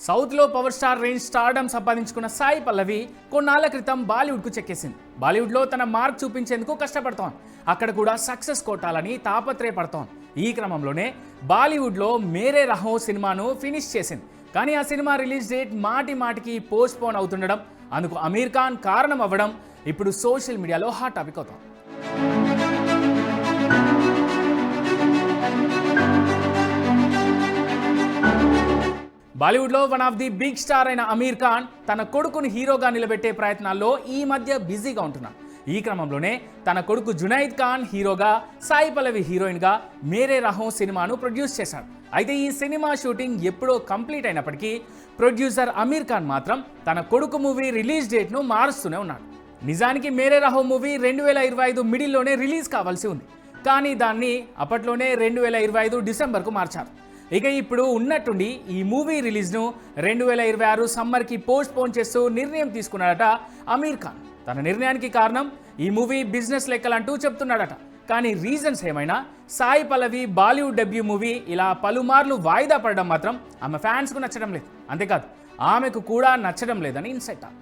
సౌత్లో power star range stardom సంపాదించుకున్న సాయి పల్లవి కొన్నాళ్ల క్రితం బాలీవుడ్కు చెక్కేసింది. బాలీవుడ్లో తన మార్క్ చూపించేందుకు కష్టపడతాం, అక్కడ కూడా సక్సెస్ కొట్టాలని తాపత్రయపడతాం. ఈ క్రమంలోనే బాలీవుడ్లో మేరే రహో సినిమాను ఫినిష్ చేసింది. కానీ ఆ సినిమా రిలీజ్ డేట్ మాటి మాటికి పోస్ట్ పోన్ అవుతుండడం, అందుకు అమీర్ ఖాన్ కారణం అవ్వడం ఇప్పుడు సోషల్ మీడియాలో హాట్ టాపిక్ అవుతాం. బాలీవుడ్లో one of the big star అయిన అమీర్ ఖాన్ తన కొడుకుని హీరోగా నిలబెట్టే ప్రయత్నాల్లో ఈ మధ్య బిజీగా ఉంటున్నాడు. ఈ క్రమంలోనే తన కొడుకు జునైద్ ఖాన్ హీరోగా, సాయి పల్లవి హీరోయిన్గా మేరే రహో సినిమాను ప్రొడ్యూస్ చేశాడు. అయితే ఈ సినిమా షూటింగ్ ఎప్పుడో కంప్లీట్ అయినప్పటికీ ప్రొడ్యూసర్ అమీర్ ఖాన్ మాత్రం తన కొడుకు మూవీ రిలీజ్ డేట్ను మారుస్తూనే ఉన్నాడు. నిజానికి మేరే రహో మూవీ 2025 మిడిల్లోనే రిలీజ్ కావాల్సి ఉంది, కానీ దాన్ని అప్పట్లోనే 2025 డిసెంబర్కు మార్చారు. ఇక ఇప్పుడు ఉన్నట్టుండి ఈ మూవీ రిలీజ్ను 2026 సమ్మర్కి పోస్ట్ పోన్ చేస్తూ నిర్ణయం తీసుకున్నాడట అమీర్ ఖాన్. తన నిర్ణయానికి కారణం ఈ మూవీ బిజినెస్ లెక్కలంటూ చెప్తున్నాడట. కానీ రీజన్స్ ఏమైనా సాయి పల్లవి బాలీవుడ్ డెబ్యూ మూవీ ఇలా పలుమార్లు వాయిదా పడడం మాత్రం ఆమె ఫ్యాన్స్కు నచ్చడం లేదు. అంతేకాదు, ఆమెకు కూడా నచ్చడం లేదని ఇన్సైడ్ టాక్.